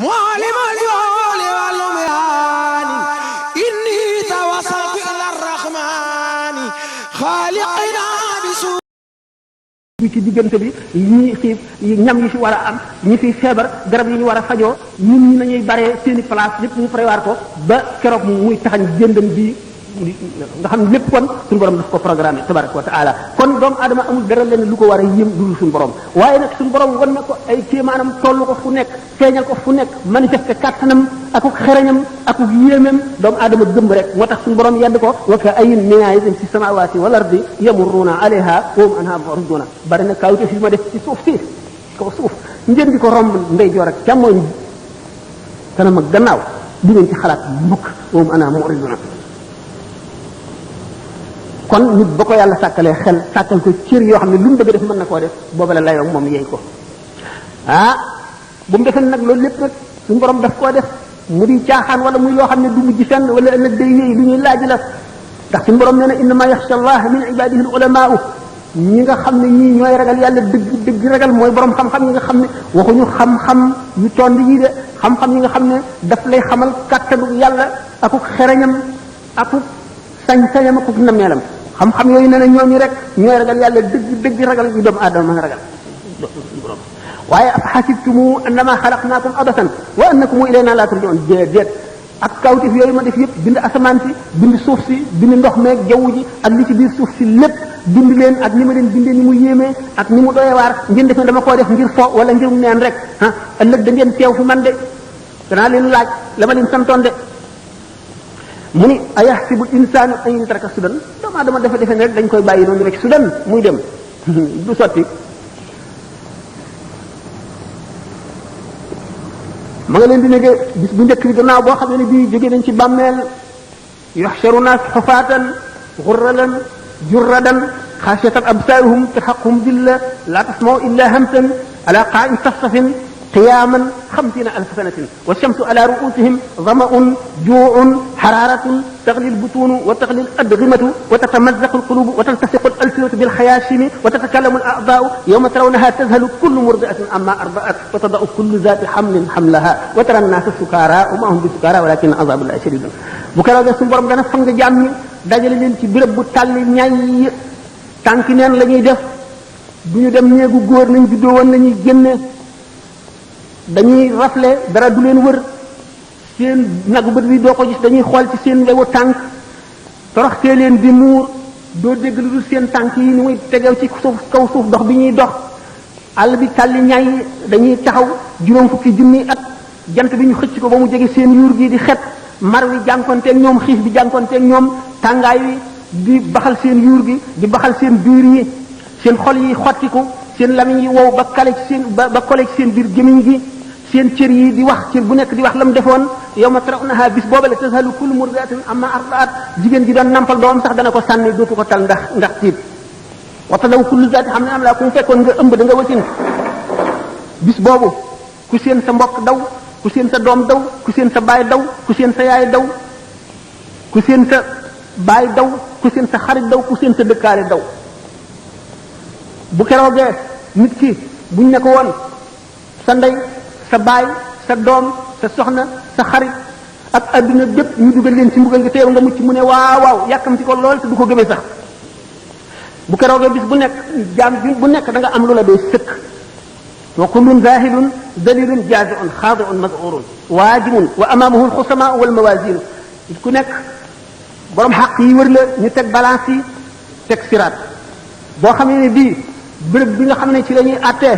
معلم اليول والأميان إني توسلت إلى الرحمن خالقنا بسوء ci diggante bi ñi xiif ñam yi fi war a am ñi fi feebar garab yi ñu war a fajoo ñun ñi nañuy baree seeni place lépp ñu prévoir ko ba keroog muy taxañ jëndam bi nga xam ne lépp kon suñu borom daf ko programmé tabaraka wa taala kon doomu aadama amul dara leen lu ko war a yëm dul suñu borom waaye nag suñu borom wan na ko ay kéemaanam tollu ko fu nekk feeñal ko fu nekk manifesté kàttanam akuk xereñam akuk yéemam doomu aadama gëmb rek moo tax suñu borom yedd ko wa ka ayyin min aayatin fi samawati wal ardi yamurruna alayha wa hum anha mu'riduna bari na kawte fi ma def ci suuf si kaw suuf ngeen di ko romb ndeyjoor ak càmmooñ kanam ak gannaaw du ngeen ci xalaat mukk wa hum anha mu'riduna kon nit ba ko yàlla sàkkalee xel sàkkal ko cër yoo xam ne lu mu bëgg def mën na koo def booba la layoo moom yeey ko bu mu defee nag loolu lépp nag suñu borom daf koo def mu di caaxaan wala muy loo xam ne du mujj fenn wala ëllëg day yéey lu ñuy laaj la ndax suñu borom nee na innama yaxsha allah min ibadihi al ulamaau ñi nga xam ne ñii ñooy ragal yàlla dëgg ragal mooy borom xam-xam yi nga xam ne waxuñu xam-xam yu tond yi de xam-xam yi nga xam ne daf lay xamal kàttanu yàlla akuk xereñam akuk sañ-sañam akuk nameelam xam-xam yooyu nee na ñooñu rek ñooy ragal yàlla dëgg ragal yu doomu aadama mën a ragal waaye af xasibtumu annama xalaqnaakum abasan wa annakum ilayna la turjaun déet ak kawtif yooyu ma def yëpp bind asamaan si bind suuf si bind ndox meeg jaww ji ak li ci biir suuf si lépp bind leen ak ni ma leen bindee ni mu yéemee ak ni mu doyee waar ngeen def ne dama koo def ngir fo wala ngir neen rek ëllëg da ngeen teew fi man de danaa leen laaj la ma leen santoon de mu ni ayaxsibu insaanu an yutraka sudan doomu aadama dafa defe ne rek dañ koy bàyyi noonu rek sudan muy dem du sotti ma nga leen di nege bis bu njëkk bi gannaaw boo xam ne bii jóge nañ ci bàmmeel yuxsharu naas xufaatan xurralan jurradan xaasiyatan absaaruhum tarhaquhum dilla laa tasmau illa hamsan ala qaa'in safsafin قياما 50,000 سنة والشمس على رؤوسهم ظمأ جوع حرارة تغلي البطون وتغلي الأدغمة وتتمزق القلوب وتلتصق الألسنة بالخياشيم وتتكلم الأعضاء يوم ترونها تذهل كل مرضعة عما أرضعت وتضع كل ذات حمل حملها وترى الناس سكارى وما هم بسكارى ولكن عذاب الله شديد bu keroog suñu borom dana fang jaam ñi dajale leen ci béréb bu tàlli ñay tànki neen la ñuy def du ñu dem néegu góor nañ juddoo woon la ñuy génne dañuy rafle dara du leen wër seen nagu bët bi doo ko gis dañuy xool ci seen wewu tànk toroxtee leen di muur doo dégg lu dul seen tànk yi ni muy tegew ci suuf kaw suuf dox bi ñuy dox àll bi tàlli ñay dañuy taxaw juróom fukki junni at jant bi ñu xëcc ko ba mu jege seen yuur gi di xet mar wi jànkonteeg ñoom xiif bi jànkonteeg ñoom tàngaay wi di baxal seen yuur gi di baxal seen biir yi seen xol yi xottiku seen lamiñ yi wow ba kale ci seen ba kole ci seen biir gémiñ gi seen cër yi di wax cër bu nekk di wax la mu defoon yawma tarawnaha bis booba la tazhalu kullu murdi'atin amma arda'at jigéen ji doon nampal doom sax dana ko sànni dootu ko tal ndax tiit wa tadaw kullu zaati hamlin hamlaha ku mu fekkoon nga ëmb da nga wasin bis boobu ku seen sa mbokk daw ku seen sa doom daw ku seen sa baay daw ku seen sa yaay daw ku seen sa baay daw ku seen sa xarit daw ku seen sa dëkkaale daw bu keroogee nit ki buñ ne ko woon sa ndey sa baay sa doom sa soxna sa xarit ak adduna bépp ñu dugal leen ci mbugal nga teew nga mucc mu ne waaw yàkkamti ko lool te du ko gëmee sax bu keroogee bis bu nekk jaam bu nekk da nga am lu la doy sëkk wa kullun zahidun dalilun jazi'un xaadi'un maz'urun waajimun wa amaamahu alxusamaa wal mawazinu ku nekk borom xaq yi wër la ñu teg balance yi teg siraat boo xamee ne bii bërëb bi nga xam ne ci la ñuy àttee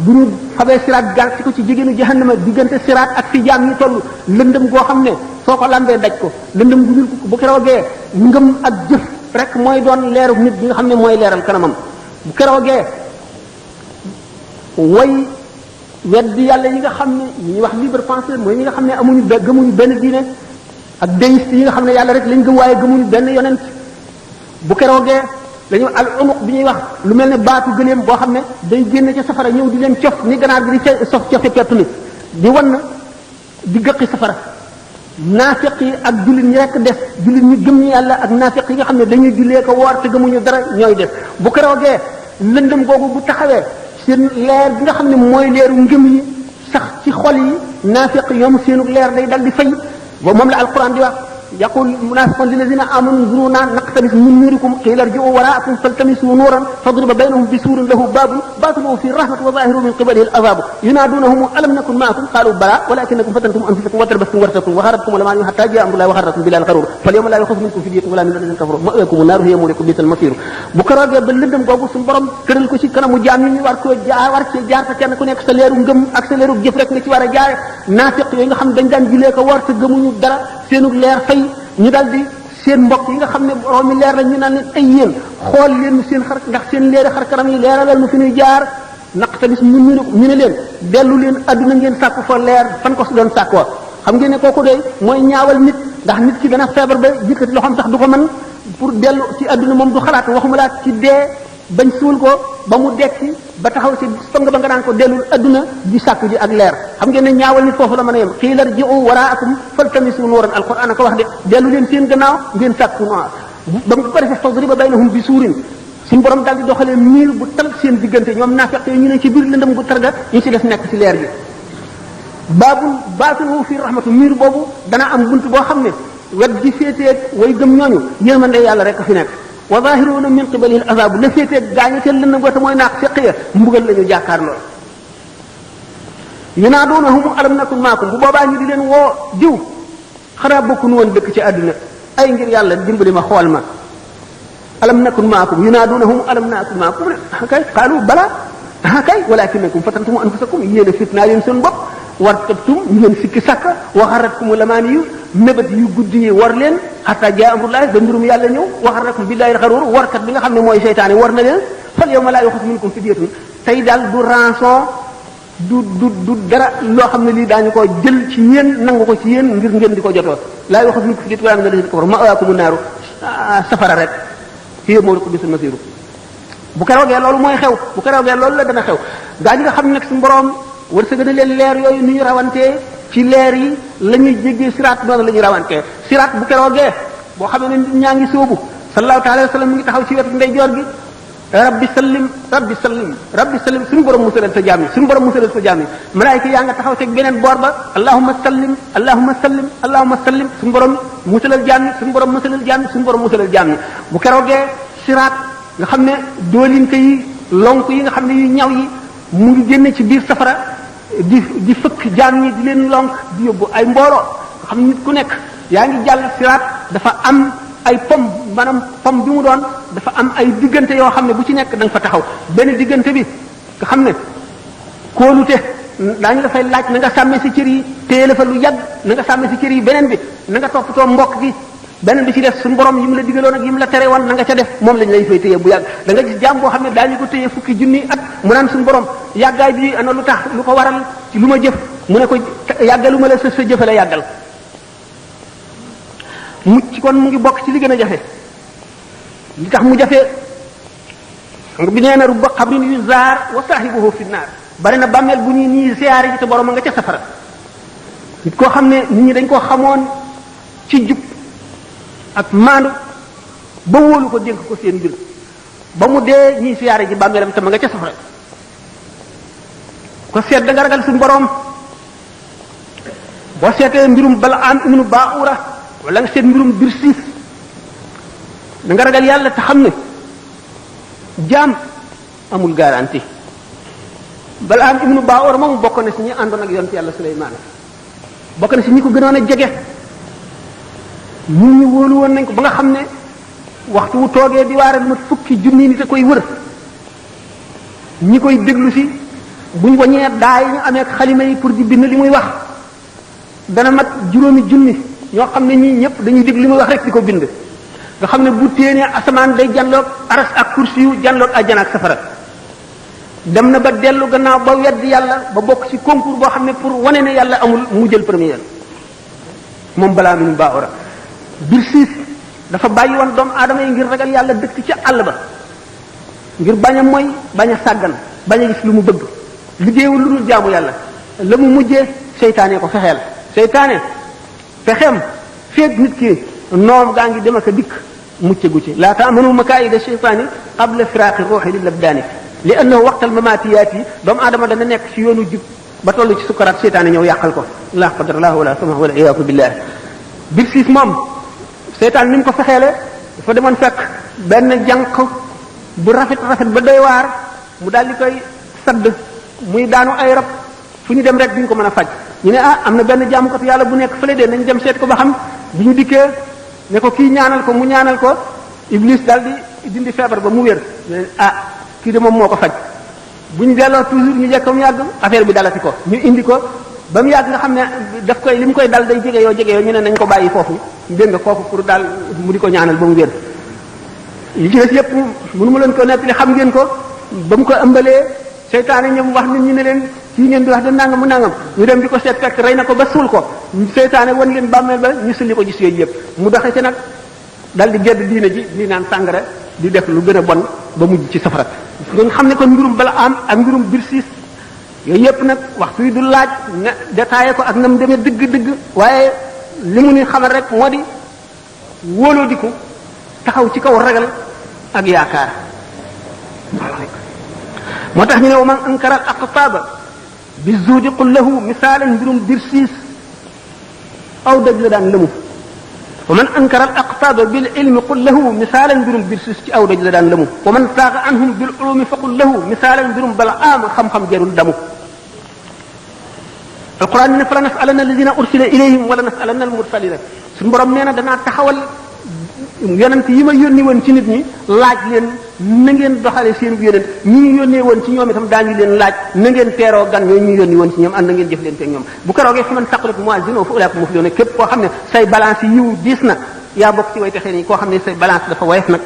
bu ñu xamee siraat gar ci ko ci jigéenu jahannama diggante siraat ak fi jaam ñi toll lëndëm goo xam ne soo ko lambee daj ko lëndëm gu dul bu keroogee ngëm ak jëf rek mooy doon leeru nit bi nga xam ne mooy leeral kanamam bu keroogee way weddi yàlla yi nga xam ne ñuy wax libre penseur mooy ñi nga xam ne gëmuñu benn diine ak déiste yi nga xam ne yàlla rek lañ gëm waaye gëmuñu benn yonent bu keroogee dañu al unuq bi ñuy wax lu mel ne baatu gëleem boo xam ne day génn ca safara ñëw di leen cof ni ganaar gi di sof cofe pepp ni di wan di gëqi safara naafiq yi ak jullit ñi rek def jullit ñi gëm ñi yàlla ak naafiq yi nga xam ne dañuy jullee ko woor te gëmuñu dara ñooy def bu keroogee lëndëm googu bu taxawee seen leer bi nga xam ne mooy leeru ngëm yi sax ci xol yi naafiq ñoom seenu leer day dal di fay ba moom la alquran di wax يقول المنافقون للذين امنوا انظرونا نقتبس من نوركم قيل ارجعوا وراءكم فالتمسوا نورا فاضرب بينهم بسور له باب باطنه فيه الرحمه وظاهره من قبله العذاب ينادونهم الم نكن معكم قالوا بلى ولكنكم فتنتم انفسكم وتربصتم وارتبتم وغرتكم الاماني حتى جاء امر الله وغرتكم بالله الغرور فاليوم لا يؤخذ منكم فدية ولا من الذين كفروا مأواكم النار هي مولاكم بئس المصير bu keroogee ba lëndëm googu suñu borom tëral ko ci kanamu jaam ñi ñu war ko war ci jaar te kenn ku nekk sa leeru ngëm ak sa leeru jëf rek nga ci war a jaare naafiq yooyu nga xam dañ daan julee ko war te gëmuñu dara seenu leer fay ñu dal di seen mbokk yi nga xam ne borom mi leer la ñu naan leen ay yéen xool leen seen xar ndax seen leeri xar kanam yi leeralal mu fi ñuy jaar naqtabis ñu ne leen dellu leen adduna ngeen sàkk fa leer fan ko su doon sàkkoo xam ngeen ne kooku de mooy ñaawal nit ndax nit ki dana feebar ba yëkkati loxoom sax du ko mën pour dellu ci adduna moom du xalaat waxuma laa ci dee bañ suul ko ba mu dekki ba taxaw ci fang ba nga naan ko dellul adduna di sàkku ji ak leer xam ngeen ne ñaawal nit foofu la mën a yem qiila irji'u waraakum faltamisu nuuran alquran a ko wax de dellu leen seen gannaaw ngeen sàkku noor ba mu ko defee fadriba baynahum bi suurin suñu borom daal di doxalee miir bu tal seen diggante ñoom naafeq ñu ne ci biir lëndëm gu targa ñu ci def nekk ci leer gi baabul baatinuhu fi rahmatu miir boobu dana am bunt boo xam ne wet gi féeteeg way gëm ñooñu yërmande yàlla rek a fi nekk wa zahiruna min qibalihi al-azab la féeteeg gaañu seen lëndëm boo te mooy naaq feqiya mbugal la ñu jàkkaar lool yunaadunahum alam nakun maakum bu boobaa ñu di leen woo diw xanaa bokkuñu woon dëkk ci àdduna ay ngir yàlla dimbali ma xool ma alam nakun maakum yunaadunahum alam nakun maakum kay qaalu bala kay walakinakum fatantum anfusakum yéen a fitnaa leen seen bopp wartabtum ñu leen sikki sàkka wa xarratkum lamaani yu mébét yu guddi yi war leen xataa jaa amrullahi ba mbirum yàlla ñëw wa xarrakum billahi alxaruur warkat bi nga xam ne mooy seytaane war na leen fal yawma laa yuxazu minkum fidyatun tey daal du rançon du dara loo xam ne lii daañu ko jël ci yéen nangu ko ci yéen ngir ngeen di ko jotoo laa yuxazu minkum fidyatun wala min alladhina kafaru ma'waakumu naaru safara rek hiya mawlakum bi'sal masiir bu keroogee loolu mooy xew bu keroogee loolu la dana xew gaa ñi nga xam ne nag suñu borom wërsëg na leen leer yooyu ni ñu rawantee ci leer yi la ñuy jéggee siraat noonu la ñuy rawantee siraat bu keroogee boo xam ne nit ñaa ngi sóobu sallallahu alayhi wa sallam mu ngi taxaw ci wetu ndeyjoor gi rabbi sallim rabbi sallim rabbi sallim suñu borom musalal sa jaam yi suñu borom musalal sa jaam yi malaayika yaa nga taxaw ci beneen boor ba allahumma sallim allahumma sallim allahumma sallim suñu borom musalal jaam yi suñu borom musalal jaam yi suñu borom musalal jaam yi bu keroogee siraat nga xam ne doolinka yi lonk yi nga xam ne yu ñaw yi mu ngi génne ci biir safara di fëkk jaam ñi di leen lonk di yóbbu ay mbooloo nga xam ne nit ku nekk yaa ngi jàll siraat dafa am ay pom maanaam pom bi mu doon dafa am ay diggante yoo xam ne bu ci nekk da nga fa taxaw benn diggante bi nga xam ne kóolute daañu la fay laaj na nga sàmmee si cër yi téye la fa lu yàgg na nga sàmmee si cër yi beneen bi na nga toppatoo mbokk gi beneen bi ci def suñu borom yi mu la digaloon ak yi mu la tere woon na nga ca def moom lañ lay fay téye bu yàgg da nga gis jaam boo xam ne daañu ko téye fukki junni at mu naan suñu borom yàggaay bi ana lu tax lu ko waral ci lu ma jëf mu ne ko yàggalu ma la sa jëfe la yàggal mucc kon mu ngi bokk ci li gën a jafe li tax mu jafe nga bi nee na rubba xabrin yu zaar wa saahibuhu fi naar bari na bàmmeel bu ñuy nii siyaare ji te borom a nga ca safara nit koo xam ne nit ñi dañ koo xamoon ci jub ak maandu ba wóolu ko dénk ko seen mbir ba mu dee ñii siyaare ji bàmmeelam te ma nga ca safara ko seet da nga ragal suñu borom boo seetee mbirum Balaam ibnu Baa'ura wala nga seet mbirum Birsiis da nga ragal yàlla te xam ne jaam amul garantie Balaam ibnu Baa'ura moom bokk na si ñi àndoon ak yonent yàlla Suleymaan bokk na si ñi ko gënoon a jege ñun ñu wóolu woon nañ ko ba nga xam ne waxtu wu toogee di waare mat fukki junni nit a koy wër ñi koy déglu si buñ wañee daay ñu amee xalima yi pour di bind li muy wax dana mat juróomi junni ñoo xam ne ñii ñëpp dañuy déglu li muy wax rek di ko bind nga xam ne bu téenee asamaan day janloog aras ak kursi yu janloog àjjana ak safara dem na ba dellu gannaaw ba weddi yàlla ba bokk ci concours boo xam ne pour wane ne yàlla amul mu jël première moom balaa minu Baa'ura Birsiis dafa bàyyi woon doomu aadama yi ngir ragal yàlla dëkk ci àll ba ngir bañ a mooy bañ a sàggan bañ a gis lu mu bëgg liggéeyul lu dul jaamu yàlla la mu mujjee seytaane ko fexeel seytaane fexeem feeg nit ki noom gaa ngi dem ak a dikk mucc gu ci laa ta'manu makaayida sheytaani qabla firaaqi ruuxi lil abdaani li annahu waqtal mamaatiyaat yi doomu aadama dana nekk ci yoonu jub ba toll ci sukaraat seytaane ñëw yàqal ko la qadrallahu wala sama wala iyaaku billah bir siis moom seytaan ni mu ko fexeele dafa demoon fekk benn jànq bu rafet ba doy waar mu daal di koy sadd muy daanu ay rab fu ñu dem rek duñ ko mën a faj ñu ne am na benn jaamukatu yàlla bu nekk fële de nañ dem seet ko ba xam bi ñu dikkee ne ko kii ñaanal ko mu ñaanal ko iblis daal di dindi feebar ba mu wér ne kii de moom moo ko faj bu ñu delloo toujours ñu jekk ba mu yàgg affaire bi dalati ko ñu indi ko ba mu yàgg nga xam ne daf koy li mu koy dal day jege yoo ñu ne nañ ko bàyyi foofu dégg nga kooku pour daal mu di ko ñaanal ba mu wér yi ci des yëpp mënu ma leen ko nettali xam ngeen ko ba mu ko ëmbalee seytaane ñoom wax nit ñi ne leen kii ngeen di wax de nangam mu nangam ñu dem di ko seet fekk rey na ko ba suul ko seytaane wan leen bàmmeel ba ñu sulli ko gis yooyu yëpp mu doxe ci nag dal di gedd diine ji di naan sàngara di def lu gën a bon ba mujj ci safara nga xam ne kon mbirum bala am ak mbirum birsiis yooyu yëpp nag waxtu yi du laaj ne détaillé ko ak na mu demee dëgg-dëgg waaye li mu ni xamal rek moo di wóoloo diku taxaw ci kaw ragal ak yaakaar moo tax ñu ne wa man ankara al aqtaaba bi zuudi qul lahu misaalan mbirum birsiis aw dëgg la daan lëmu wa man ankara al aqtaaba bil ilmi qul lahu misaalan mbirum birsiis ci aw dëgg la daan lëmu wa man saaqa anhum bil ulumi fa qul lahu misaalan mbirum balaam xam-xam jarul damu alquran ne fa la nasalanna alladina ursila ilayhim wala nasalanna almursalina suñu borom nee na danaa taxawal yonent yi ma yónni woon ci nit ñi laaj leen na ngeen doxale seen yonent ñi ñu yónnee woon ci ñoom itam daañu leen laaj na ngeen teeroo gan ñooñu ñu yónni woon ci ñoom ànd na ngeen jëf leen ak ñoom bu keroogee fa man saqulat mawazinuhu fa ulaika muflihun képp koo xam ne say balance yiw diis na yaa bokk ci way texee nii koo xam ne say balance dafa woyof nag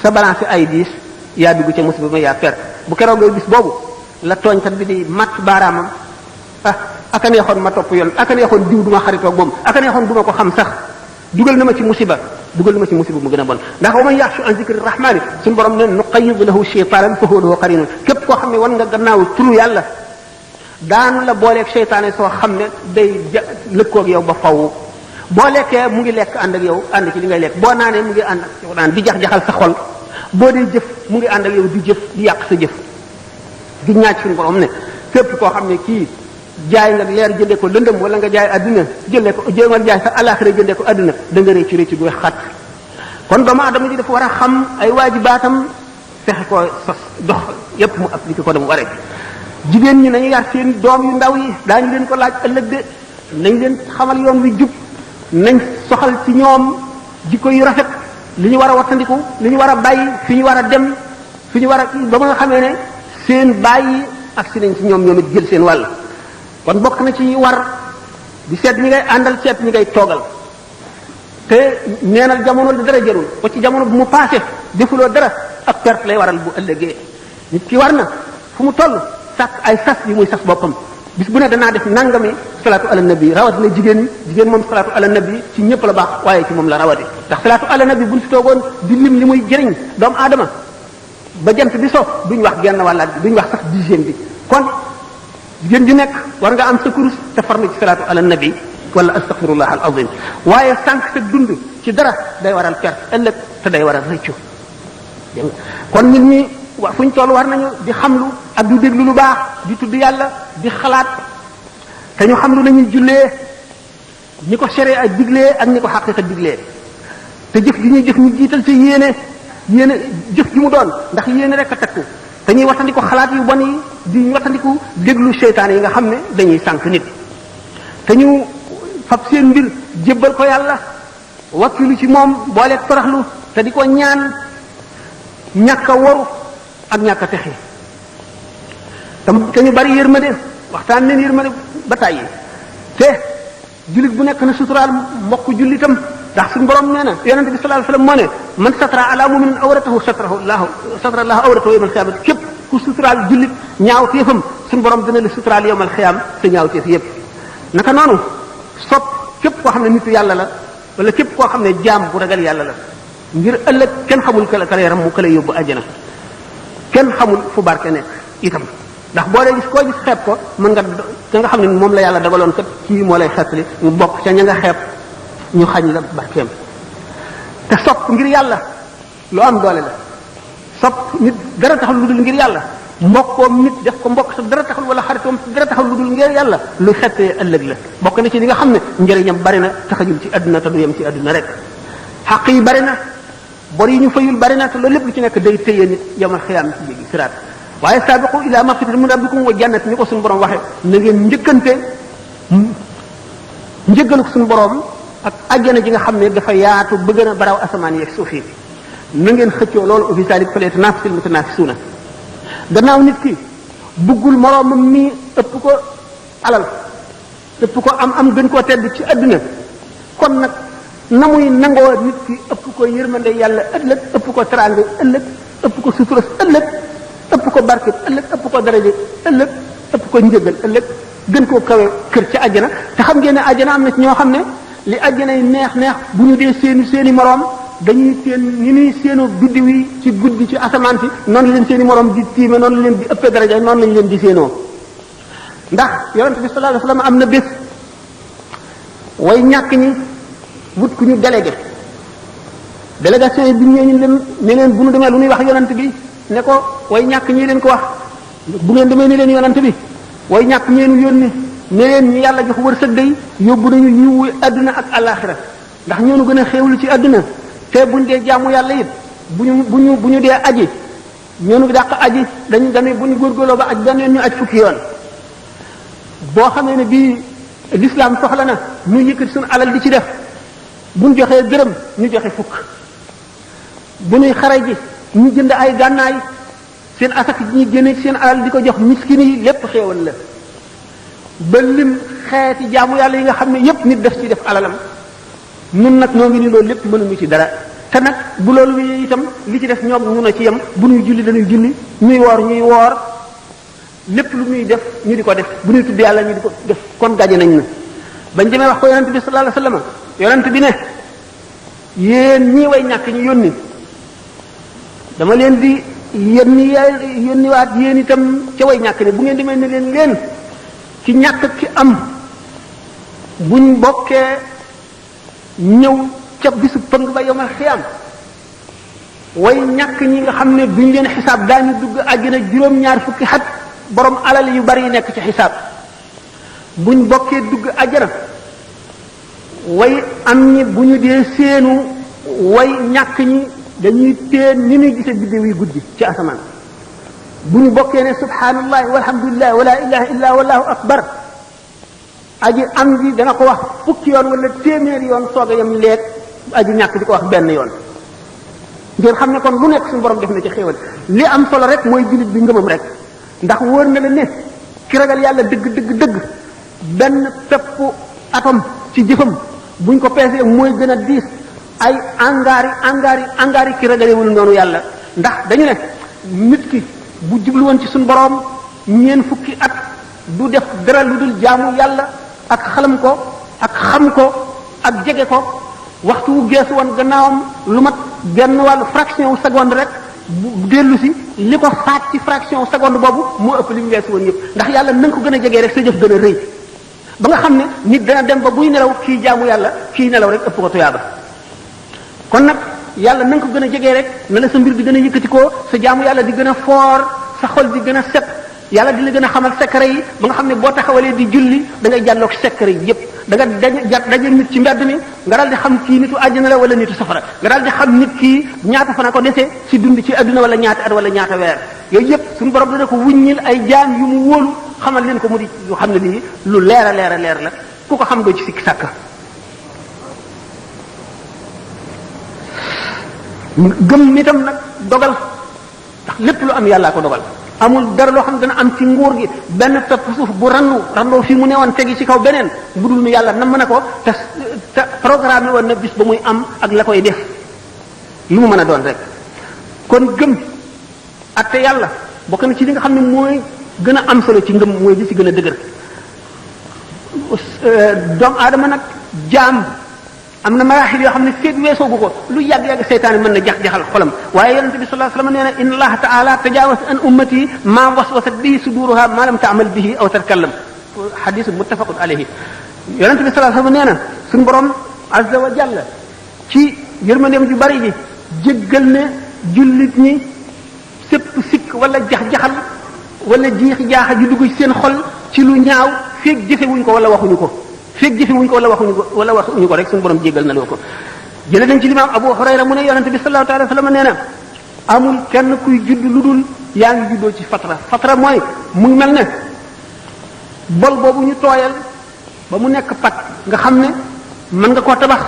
sa balance ay diis yaa dugg ca musiba ma yaa perte bu keroogee bis boobu la tooñkat bi di matt baaraamam aka neexoon ma topp yoon aka neexoon diw duma xaritoog moom aka neexoon duma ko xam sax dugal na ma ci musiba mu gën a bon ndax wa man yaxshu an zikri rahmani suñu borom ne nuqayyid lahu shaytanan fa huwa lahu qarinun képp koo xam ne wan nga gannaaw turu yàlla daanu la booleeg seytaane soo xam ne day lëkkoog yow ba faw boo lekkee mu ngi lekk ànd ak yow ànd ci li ngay lekk boo naanee mu ngi ànd ak yow naan di jax-jaxal sa xol boo dee jëf mu ngi ànd ak yow di jëf di yàq sa jëf di ñaaj suñu borom ne képp koo xam ne kii jaay nga leer jëndee ko lëndëm wala nga jaay adduna jëndee ko jéemal jaay sa alaxira jëndee ko adduna da nga réccu réccu bu xat kon doomu adama ji dafa war a xam ay waajibaatam fexe ko sos dox yépp mu appliqué ko dama waree jigéen ñi nañu yar seen doom yu ndaw yi daañu leen ko laaj ëllëg de nañ leen xamal yoon wi jub nañ soxal ci ñoom jikko yu rafet li ñu war a wattandiku li ñu war a bàyyi fi ñu war a dem fi ñu war a ba nga xamee ne seen bàyyi ak si nañ ci ñoom it jël seen wàll kon bokk na ci war di seet ñi ngay àndal seet ñi ngay toogal te neenal jamono di dara jarul ko ci jamono bu mu passé defuloo dara ak perte lay waral bu ëllëgee nit ki war na fu mu toll sàkk ay sas yi muy sas boppam bis bu ne danaa def nangami salaatu ala nabi rawatina jigéen moom salaatu ala nabi ci ñëpp la baax waaye ci moom la rawati ndax salaatu ala nabi buñ fi toogoon di lim li muy jëriñ doomu aadama ba jant bi so duñ wax genn wàllaat bi duñ wax sax dixième bi kon jigéen ju nekk war nga am sa kurus te farlu ci salaatu ala nabi wala astaghfirullah al azim waaye sànq sa dund ci dara day waral perte ëllëg te day waral rëccu kon nit ñi fu ñu toll war nañu di xamlu ak di déglu lu baax di tudd yàlla di xalaat te ñu xam lu nañuy jullee ñi ko sharia diglee ak ñi ko xaqiqa diglee te jëf gi ñuy jëf ñu jiital ci yéene jëf gi mu doon ndax yéene rek a takku te ñuy wattandiku xalaat yu bon yi di wattandiku déglu seytaane yi nga xam ne dañuy sànq nit te ñu fab seen mbir jébbal ko yàlla wakkilu ci moom booleeg toroxlu te di ko ñaan ñàkk a waru ak ñàkk a texe te ñu bari yërmande waxtaan leen yërmande ba tàyyi te jullit bu nekk na suturaal mbokk jullitam ndax suñu borom nee na yonente bi sallallahu alayhi wasallam moo ne man satara ala muminin awratahu satara allahu awratahu yawmal qiyaamati képp ku suturaal jullit ñaaw téefam suñu borom dina la suturaal yawmal qiyaam sa ñaaw téef yépp naka noonu sopp képp koo xam ne nitu yàlla la wala képp koo xam ne jaam bu ragal yàlla la ngir ëllëg kenn xamul ka la yaram mu ka lay yóbbu àjjana kenn xamul fu barke nekk itam ndax boo dee gis koo gis xeeb ko mën nga ka nga xam ne moom la yàlla dagaloon kat kii moo lay xeetli mu bokk ca ña nga xeeb ñu xañ la barkeem te sopp ngir yàlla lu am doole la sopp nit dara taxul lu dul ngir yàlla mbokkoom nit def ko mbokk sa dara taxul wala xaritoom sa dara taxul lu dul ngir yàlla lu xettee ëllëg la bokk na ci li nga xam ne njëriñam bari na taxajul ci àdduna te du yem ci àdduna rek xaq yi bari na bor yi ñu fayul bari na te loolu lépp lu ci nekk day téye nit yawmal xiyaam ci jéggi siraat waaye saabiqu ila magfiratin min rabbikum wa jannat ni ko suñu borom waxe na ngeen njëkkante njëggalu suñu borom ak àjjana ji nga xam ne dafa yaatu ba gën a baraw asamaan yeeg suuf yi na ngeen xëccoo loolu wa fi zaalika falyatanaafasil mutanaafisuuna gannaaw nit ki buggul moroomam mi ëpp ko alal ëpp ko am gën koo tedd ci àdduna kon nag na muy nangoo nit ki ëpp ko yërmande yàlla ëllëg ëpp ko teraanga ëllëg ëpp ko suturas ëllëg ëpp ko barke ëllëg ëpp ko daraje ëllëg ëpp ko njëgal ëllëg gën koo kawe kër ci àjjana te xam ngeen ne àjjana am na ci ñoo xam ne li àjjana yi neex bu ñu dee seeni moroom dañuy seen ni ñuy séenoo biddiw yi ci guddi ci asamaan si noonu la leen seeni moroom di tiime noonu la leen di ëppee daraja noonu lañ leen di séenoo ndax yonent bi sallallahu alayhi wasallam am na bés way ñàkk ñi wut ku ñu délégation yi bi ñu leen ne leen bu ñu demee lu ñuy wax yonent bi ne ko way ñàkk ñi leen ko wax bu ngeen demee ni leen yonent bi way ñàkk ñeenu yónni ne leen ñu yàlla jox wërsëg day yóbbu nañu yiwu àdduna ak alaxira ndax ñoonu gën a xéewlu ci àdduna te buñ dee jaamu yàlla it bu ñu dee aji ñoonu dàq aji dañu bu ñu góorgóorloo ba aj benn yoon ñu aj fukki yoon boo xamee ne bii l'islam soxla na ñu yëkkati suñu alal di ci def buñ joxee dërëm ñu joxe fukk bu ñuy xare ji ñu jënd ay gànnaay seen asak ñi génne seen alal di ko jox miskin yi lépp xéewal la ba lim xeeti jaamu yàlla yi nga xam ne yépp nit def ci def alalam ñun nag ñoo ngi ni loolu lépp mënuñu ci dara te nag bu loolu wi itam li ci def ñoom ñu na ci yem bu ñuy julli dañuy julli ñuy woor lépp lu muy def ñu di ko def bu ñuy tudd yàlla ñu di ko def kon gaje nañ na bañ demee wax ko yonent bi sallallahu alayhi wasallam yonent bi ne yéen ñii way ñàkk ñu yónni dama leen di yónniwaat yéen itam ca way ñàkk ne bu ngeen demee ne leen ci ñàkk ki am buñ bokkee ñëw ca bisu pëng ba yomal xiyam way ñàkk ñi nga xam ne duñ leen xisaab daañu dugg àjjana juróom-ñaar fukki xat borom alal yu bari yi nekk ci xisaab buñ bokkee dugg àjjana way am ñi bu ñu dee seenu way ñàkk ñi dañuy teen ni ñuy gisee biddew yi guddi ci asamaan bu ñu bokkee ne subhanallah walhamdulillah wala ilaha illa wallahu akbar aji am ji dana ko wax fukki yoon wala téeméeri yoon soog a yam leeg aji ñàkk di ko wax benn yoon ngeen xam ne kon lu nekk suñu borom def na ci xéewal li am solo rek mooy jullit bi ngëmam rek ndax wóor na la ne ki ragal yàlla dëgg benn pepp atom ci jëfam buñ ko peesee mooy gën a diis ay angaari ki ragalewul noonu yàlla ndax dañu ne nit ki bu jublu woon ci suñu borom ñeen fukki at du def dara lu dul jaamu yàlla ak xalam ko ak xam ko ak jege ko waxtu wu geesu woon gannaawam lu mat genn wàllu fraction wu seconde rek bu dellu si li ko faat ci fraction wu seconde boobu moo ëpp li mu geesu woon yëpp ndax yàlla na nga ko gën a jegee rek sa jëf gën a rëy ba nga xam ne nit dana dem ba buy nelaw kii jaamu yàlla kii nelaw rek ëpp ko tuyaaba kon nag yàlla na nga ko gën a jegee rek na la sa mbir di gën a yëkkatikoo sa jaamu yàlla di gën a foor sa xol di gën a set yàlla di la gën a xamal secret yi ba nga xam ne boo taxawalee di julli da ngay jàlloog secret yi yépp da nga daje nit ci mbedd mi nga daal di xam kii nitu àjjana la wala nitu safara nga daal di xam nit kii ñaata fana ko dese ci dund ci adduna wala ñaata at wala ñaata weer yooyu yépp suñu borom dana ko wuññil ay jaam yu mu wóolu xamal leen ko mu di yu xam ne lii lu leer a leer la ku ko xam doo ci sikki sàkka gëm itam nag dogal ndax lépp lu am yàllaa ko dogal amul dara loo xam ne dana am ci nguur gi benn pepp suuf bu randoo fii mu newoon tegi ci kaw beneen bu dul nu yàlla nam na ko te programme woon na bis ba muy am ak la koy def lu mu mën a doon rek kon gëm ak te yàlla bokk na ci li nga xam ne mooy gën a am solo ci ngëm mooy li ci gën a dëgër doomu aadama nag jaam am na maraaxil yoo xam ne feeg weesoogu ko lu yàgg-yàgg seytaane mën na jax-jaxal xolam waaye yonente bi sallallahu alayhi wasallam nee na inna allaha taala tajawasa an ummati ma waswasat bihi suduruha ma lam taamal bihi aw tatkallam xadisu muttafaqun alayhi yonente bi sallallahu alayhi wasallam nee na suñu borom azza wa jalla ci yërmandeem ju bari ji jéggal ne jullit ñi sépp sikk wala jax-jaxal wala jiixi jaaxa ju dugg ci seen xol ci lu ñaaw feeg jëfewuñ ko wala waxuñu ko feeg jëfewuñ ko wala waxuñu ko rek suñu borom jéggal na loo ko. jëlee nañ ci limaam Abu Hurayra mu ne yonente bi sallallahu alayhi wa sallam nee na amul kenn kuy judd lu dul yaa ngi juddoo ci fatra mooy mu ngi mel ne bol boobu ñu tooyal ba mu nekk pat nga xam ne mën nga koo tabax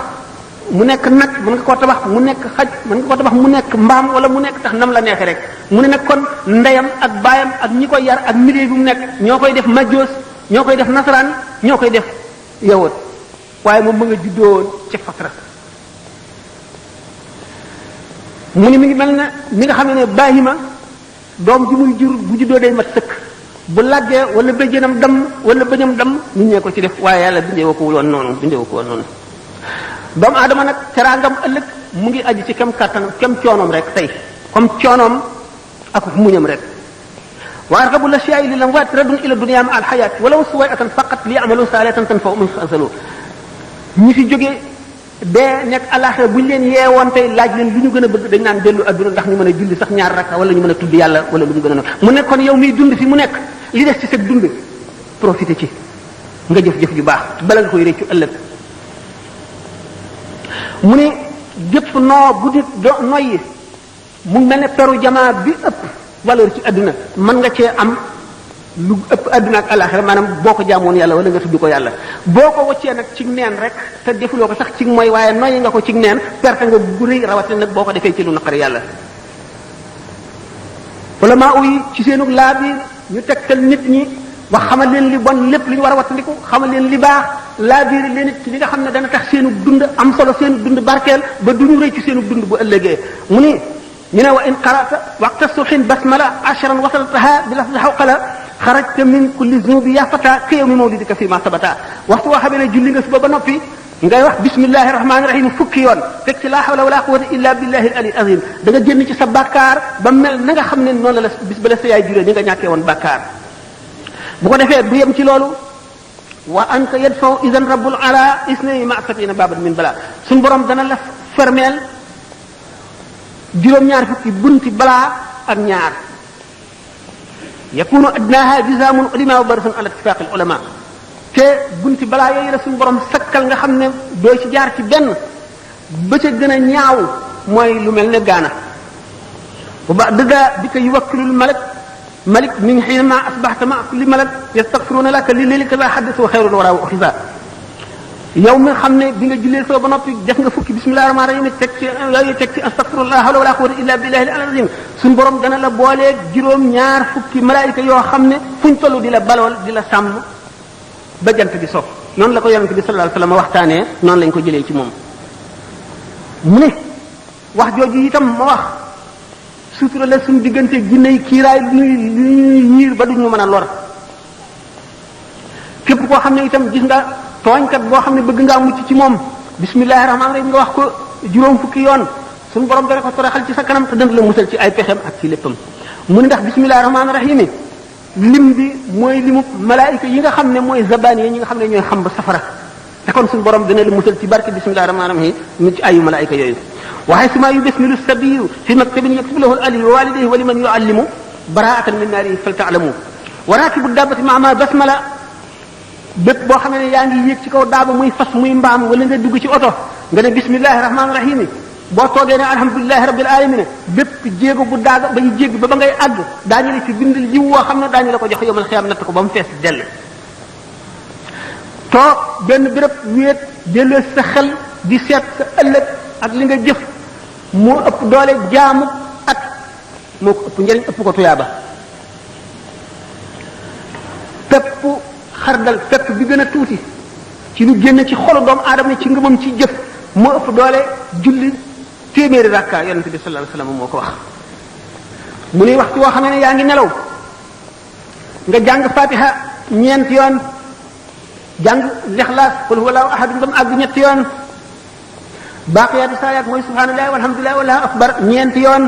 mu nekk nag mën nga koo tabax mu nekk xaj mën nga koo tabax mu nekk mbaam wala mu nekk tax nam la neexee rek mu ne nag kon ndeyam ak baayam ak ñi koy yar ak milieu bi mu nekk ñoo koy def majjoos ñoo koy def nasaraan ñoo koy def yawut waaye moom mu nga juddoo ci fatra mu ni mi ngi mel ne mi nga xam ne baahima doom ji muy jur bu juddoo day mat sëkk bu laggee wala bëjënam dam wala bëñam dam nit ñee ko ci def waaye yàlla bindee woo ko woon noonu doomu aadama nag teraangam ëllëg mu ngi aji ci kem kàttanam kem coonoom rek tey comme coonoom ak muñam rek wa argabu la shay'in lil amwaat radun ila dunya ma al hayat walaw suwayatan faqat li ya'malu salihatan tanfa'u min azalu ñi fi jógee dee nekk alaxira bu ñu leen yeewoon tey laaj leen lu ñu gën a bëgg dañ naan dellu adduna ndax ñu mën a julli sax ñaar rakka wala ñu mën a tudd yàlla wala lu ñu gën a mu nekk kon yow miy dund fi mu nekk li des ci sa dund profité ci nga jëf-jëf ju baax bala nga koy réccu ëllëg mu ne gépp noo bu nit noyyi mu mel ne peru jamaa bi ëpp valeur ci adduna mën nga cee am lu ëpp adduna ak alaxira maanaam boo ko jaamoon yàlla wala nga tudd ko yàlla boo ko waccee nag ci neen rek te defuloo ko sax ci mooy waaye noyyi nga ko ci neen perte nga bu rëy rawatina nag boo ko defee ci lu naqari yàlla wala maa uyi ci seenu laa bi ñu tegtal nit ñi wax xamal leen li bon lépp li ñu war a wattandiku xamal leen li baax laa biir leen it ci li nga xam ne dana tax seenu dund am solo seenu dund barkeel ba du ñu rëy ci seenu dund bu ëllëgee mu ni ñu ne wa in qara'ta waqta subhin basmala ashran wasaltaha bi lafzi hawqala xarajta min kulli zunubi ya fata ka yawmi mawlidika fi ma sabata waxtu woo xamee ne julli nga suba ba noppi ngay wax bismillahi rahmaani rahim fukki yoon fekk ci laa hawla wala quwwata illa billahi al ali azim da nga génn ci sa bàkkaar ba mel na nga xam ne noonu la bis ba la sa yaay juree ni nga ñàkkee woon bàkkaar bu ko defee du yem ci loolu wa anta yadfaw idan rabbul ala isnay ma satina baban min bala suñ borom dana la fermeel juróom-ñaar fukki bunti balaa ak ñaar yakunu adnaha jizaamun ulama wa barasun ala ittifaq al ulama te bunti balaa yooyu la suñu borom sakkal nga xam ne doo ci jaar ci benn ba ca gën a ñaaw mooy lu mel ne gaana bu ba dëgga bi ko yuwakkilul malik min xiinama asbaxta ma kulli malak yastaxfiruuna laka li lélika la xaddis wa xeyrul wara wa xisa yow mi xam ne bi nga jullee soo ba noppi def nga fukki bismillahi rahmaani rahim teg ci yooyu teg ci astaxfirullah hawla wala quwwata illa billahi al azim suñu borom dana la booleeg juróom-ñaar fukki malaayika yoo xam ne fuñ toll di la balool di la sàmm ba jant bi so noonu la ko yonente bi sallallahu alayhi wasallam waxtaanee noonu lañ ko jëlee ci moom mu ne wax jooju itam ma wax sutura la suñu diggante jinne yi kiiraay lu ñuy ñiir ba duñu mën a lor képp koo xam ne itam gis nga tooñkat boo xam ne bëgg ngaa mucc ci moom bismillahi rahmaani rahim nga wax ko juróom fukki yoon suñu borom dana ko toroxal ci sa kanam te dana la musal ci ay pexem ak ci léppam mu ne ndax bismillahi rahmaani rahim lim bi mooy limu malaayika yi nga xam ne mooy zabaan yi ñi nga xam ne ñooy xam ba safara te kon suñu borom dina la musal ci barke bismillahi rahmaani rahim mu ci ayu malaayika yooyu waxay suma yu bismilu sabiyu fi maktabin yaktubu lahu al-aliyu wa walidayhi wa liman yuallimu baraatan min naari fal taalamu wa rakibu dabbati ma basmala bépp boo xam ne yaa ngi yéeg ci kaw daaba muy fas muy mbaam wala nga dugg ci oto nga ne bismillahi rahmaani rahim boo toogee ne alhamdulilahi rabbil alamin bépp jéego bu daaga ba ñu jégg ba ngay àgg daañu la ci bindal yiw woo xam ne daañu la ko jox yomal xiyam natt ko ba mu fees dell toog benn béréb wéet delloo sa xel di seet sa ëllëg ak li nga jëf moo ëpp doole jaamu at moo ko ëpp njëriñ ëpp ko tuyaaba pepp xardal pepp bi gën a tuuti ci lu génn ci xolu doomu aadama ci ngëmam ci jëf moo ëpp doole julli téeméeri rakka yonente bi sallallahu alayhi wasallam moo ko wax mu ni waxtu woo xam ne yaa ngi nelaw nga jàng fatiha ñeenti yoon jàng lixlaas qul huwallahu ahad nga mu àgg ñetti yoon baaqiyaatu saayaat mooy subhanallahi walhamdulillahi wallahu akbar ñeenti yoon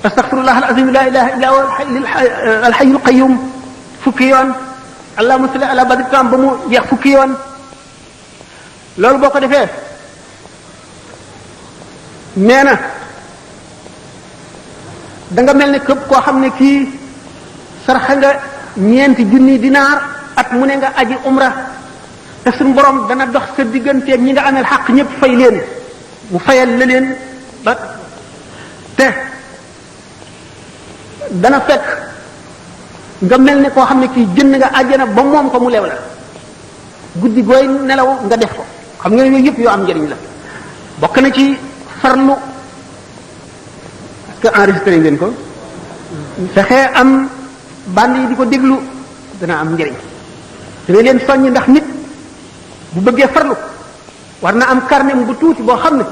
astaghfirullah alazim la ilaha illa huwa alhayyul qayyum fukki yoon allahumma salli ala badri tam ba mu jeex fukki yoon loolu boo ko defee nee na da nga mel ne képp koo xam ne kii sarxe nga ñeenti junni dinaar at mu ne nga aji umra te suñu borom dana dox sa digganteeg ñi nga ameel xaq ñëpp fay leen mu fayal la leen ba te dana fekk nga mel ne koo xam ne kii jënd nga àjjana ba moom ko mu lew la guddi gooy nelaw nga def ko xam nga yooyu yëpp yoo am njëriñ la bokk na ci farlu que enregistré ngeen ko fexee am band yi di ko déglu dana am njëriñ dana leen soññ ndax nit bu bëggee farlu war na am carnet bu tuuti boo xam ne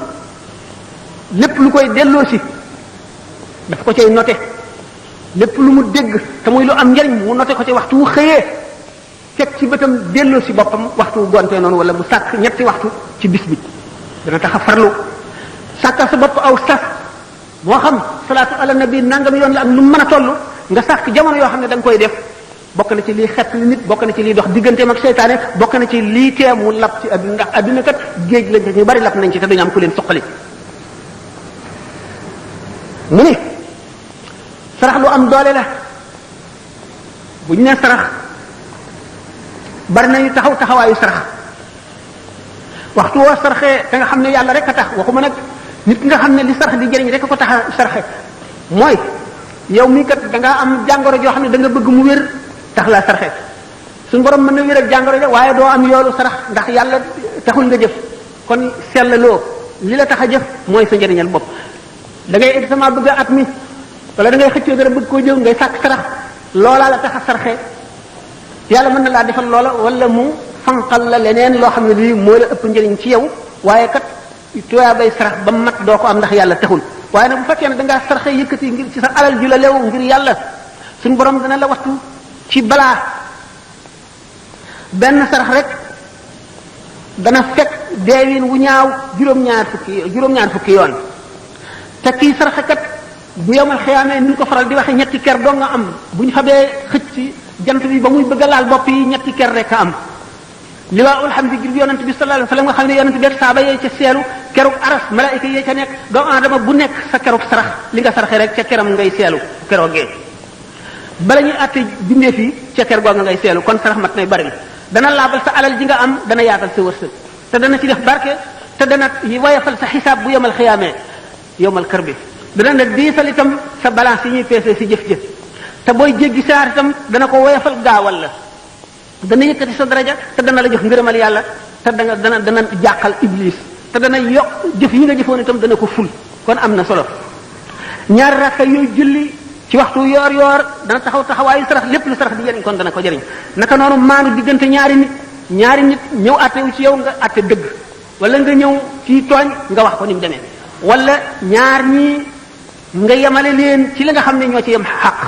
lépp lu koy delloo si daf ko cay noté lépp lu mu dégg te muy lu am njëriñ mu noté ko ci waxtu wu xëyee teg ci bëtam delloo si boppam waxtu wu gontee noonu wala mu sàkk ñetti waxtu ci bis bi dana tax a farlu sàkkal sa bopp aw sas moo xam salaatu ala nabi nangam yoon la ak lu mu mën a toll nga sàkk jamono yoo xam ne da nga koy def bokk na ci lii xet li nit bokk na ci lii dox digganteem ak seytaane bokk na ci lii tee mu lap ci adduna ndax adduna kat géej lañ ñu bari lap nañ ci te duñu am ku leen suqali mu ni sarax lu am doole la bu ñu nee sarax bari nañu taxaw taxawaayu sarax waxtu woo saraxee te nga xam ne yàlla rek a tax waxuma nag nit ki nga xam ne li sarax di jëriñ rek a ko tax a saraxe mooy yow mii kat da ngaa am jàngoro joo xam ne da nga bëgg mu wér tax laa saraxe suñu borom mën na wér ak jàngoro ja waaye doo am yoolu sarax ndax yàlla taxul nga jëf kon sellaloo li la tax a jëf mooy sa njëriñal bopp da ngay examen bëgg a at mi wala da ngay xëccoo dara bëgg koo jëw ngay sàkk sarax loolaa la tax a sarxe yàlla mën na laa defal loola wala mu fanqal la leneen loo xam ne lii moo la ëpp njëriñ ci yow waaye kat tuyaa bay sarax ba mat doo ko am ndax yàlla taxul waaye nag bu fekkee ne da ngaa sarxe yëkkati ngir ci sa alal ju la leew ngir yàlla suñu borom dana la wattu ci balaa benn sarax rek dana fekk deewin wu ñaaw juróom-ñaar fukki yoon te kii sarxe kat bu yomal xiyaamee ni ñu ko faral di waxe ñetti ker doo nga am bu ñu xamee xëcc ci jant bi ba muy bëgg a laal bopp yi ñetti ker rek a am liwaa ulhamdi ngir yonent bi sallallahu alayhi wasallam nga xam ne yonent bi saaba yee ca seelu kerug aras malaayika yee ca nekk doomu aadama bu nekk sa kerug sarax li nga saraxe rek ca keram ngay seelu keroogee bala ñuy àtte bindee fii ca ker googa ngay seelu kon sarax mat nay bari dana laabal sa alal ji nga am dana yaatal sa wërsëg te dana ci def barke te dana wayafal sa xisaab bu yomal xiyaamee yomal kër bi dana ne diisal itam sa balance yi ñuy peese si jëf-jëf te booy jéggi saar itam dana ko woyafal gaawal la dana yëkkati sa daraja te dana la jox ngërëmal yàlla te dana jàqal iblis te dana yokk jëf yi nga jëfoon itam dana ko ful kon am na solo ñaari rakka yooyu julli ci waxtu yoor yoor dana taxaw taxawaayu sarax lépp lu sarax di jëriñ kon dana ko jëriñ naka noonu maanu diggante ñaari nit ñëw àttewu ci yow nga àtte dëgg wala nga ñëw ci tooñ nga wax ko ni mu demee wala ñaar ñii nga yemale leen ci li nga xam ne ñoo ci yem xaq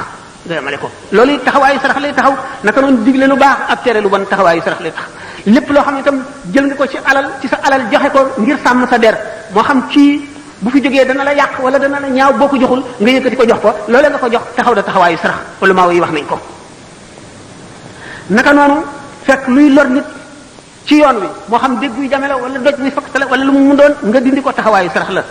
nga yemale ko loolu taxawaayu sarax lay taxaw naka noonu digle lu baax ak tere lu bon taxawaayu sarax lay tax lépp loo xam ne itam jël nga ko ci sa alal joxe ko ngir sàmm sa der moo xam kii bu fi jógee dana la yàq wala dana la ñaaw boo ko joxul nga yëkkati ko jox ko loolee nga ko jox taxaw da taxawaayu sarax wala maa yi wax nañ ko naka noonu fekk luy lor nit ci yoon wi moo xam dégg yu jame la wala doj wi fakk la wala lu mu doon nga dindi ko taxawaayu sarax la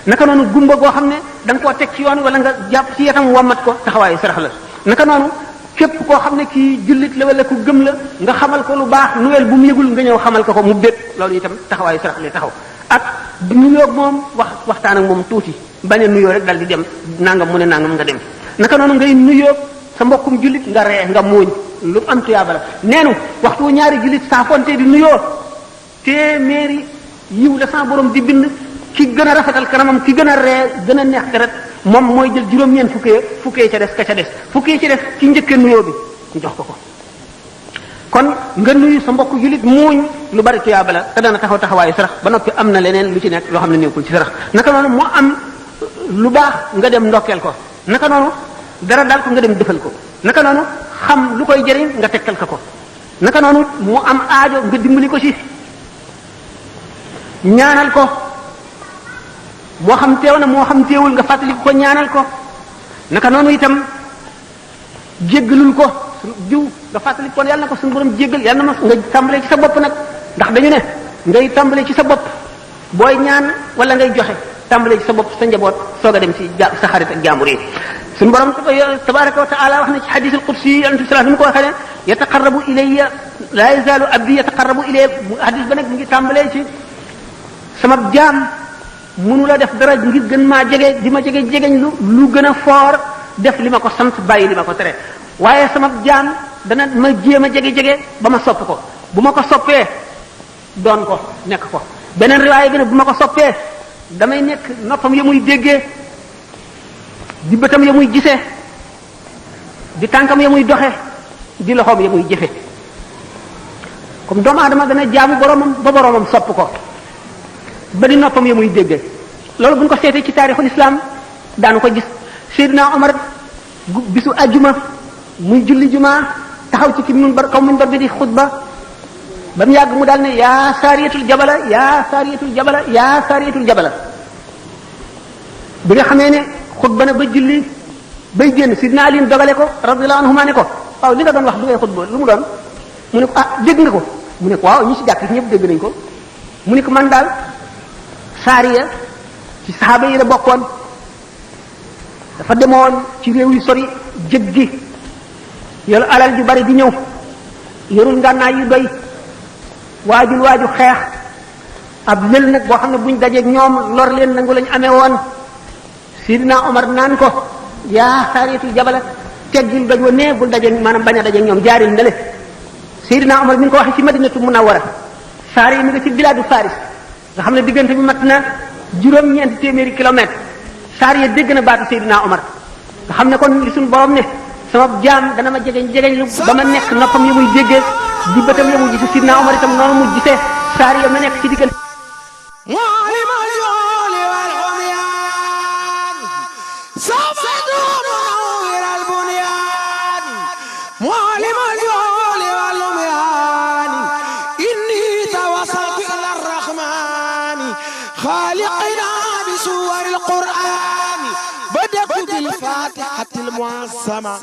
naka noonu gumba goo xam ne da nga koo teg ci yoon wi wala nga jàpp ci yetam wommat ko taxawaayu sarax la naka noonu képp koo xam ne kii jullit la wala ku gëm la nga xamal ko lu baax nuwel bu mu yëgul nga ñëw xamal ko mu bét loolu itam taxawaayu sarax lay taxaw ak nuyoo moom waxtaan ak moom tuuti bañ a nuyoo rek dal di dem nangam mu ne nangam nga dem naka noonu ngay nuyoo sa mbokkum jullit nga ree nga muuñ lu am tuyaaba la neenu waxtu ñaari jullit saa fonte di nuyoo téeméeri yiw la sa borom di bind ki gën a rafetal kanamam ki gën a ree gën a neex deret moom mooy jël juróom-ñeent fukkee ca des ka ca des fukkee ca des ci njëkkee nuyoo bi ñu jox ko kon nga nuyu sa mbokk jullit muuñ lu bari tuyaaba la te dana taxaw taxawaayu sarax ba noppi am na leneen lu ci nekk loo xam ne nekkul ci sarax naka noonu moo am lu baax nga dem ndokkeel ko naka noonu dara daal ko nga dem defal ko naka noonu xam lu koy jëriñ nga tegtal ko naka noonu mu am aajo nga dimbali ko ci ñaanal ko moo xam teew na moo xam teewul nga fàttali ko ñaanal ko naka noonu itam jéggalul ko jiw nga fàttali kon yàlla na ko suñu borom jéggal yàlla na ma nga tàmbalee ci sa bopp nag ndax dañu ne ngay tàmbalee ci sa bopp booy ñaan wala ngay joxe tàmbalee ci sa bopp sa njaboot soog a dem ci sa xarit ak jaambur yi suñu borom tabaraka wa taala wax na ci hadith al-qudsi yonent bi sallallahu alayhi wasallam ko waxee ne yataqarrabu ilayya la yazalu abdi yataqarrabu ilayya hadith ba nag mi ngi tàmbalee ci sama jaam mënu la def dara ngir gën maa jege di ma jegeñ lu gën a foor def li ma ko sant bàyyi li ma ko tere waaye sama jaam dana ma jéem a jege ba ma sopp ko bu ma ko soppee doon ko nekk ko beneen riwaaya bi ne bu ma ko soppee damay nekk noppam ya muy déggee di bëtam ya muy gisee di tànkam ya muy doxe di loxoom ya muy jëfe comme doomu aadama dana jaamu boromam ba boromam sopp ko ba di noppam ya muy déggee loolu bu ñu ko seetee ci taarixul islam daanu ko gis Seydina Omar bisu ajjuma muy julli juma taxaw ci ki minbar bi di xutba ba mu yàgg mu daal ne yaa saariyatul jabala yaa saariyatul jabala yaa saariyatul jabala bi nga xamee ne xutba na ba julli bay génn Sidna Ali dogale ko radiyallahu anhuma ne ko waaw li nga doon wax bi ngay xutba lu mu doon mu ne ko ah dégg nga ko mu ne ko waaw ñi ci jàkk ñëpp dégg nañ ko mu ne ko man daal saariya ci saxaaba yi la bokkoon dafa demoon ci réew yu sori jëg gi yor alal ju bari di ñëw yorul ngànnaay yu doy waaju xeex ab lël nag boo xam ne buñ dajeeg ñoom lor leen nangu lañ amee woon Sidina Omar naan ko yaa saariyatul jabala teggil doj wa nee bul dajeeg maanaam bañ a dajeeg ñoom jaaril ndale Sidina Omar mi ngi ko waxee ci Madinatu Munawwara saari yi mi nga ci biladu Faris nga xam ne diggante bi mat na juróom-ñeenti téeméeri kilomètre saar ya dégg na baatu Seydina Omar nga xam ne kon li suñu borom ne sama jaam dana ma jegeñ lu ba ma nekk noppam ya muy déggee di bëtam ya muy gise Seydina Omar itam noonu mu gisee saar ya ma nekk ci diggante خالقنا بسور القرآن بدأت بالفاتحة المعصمة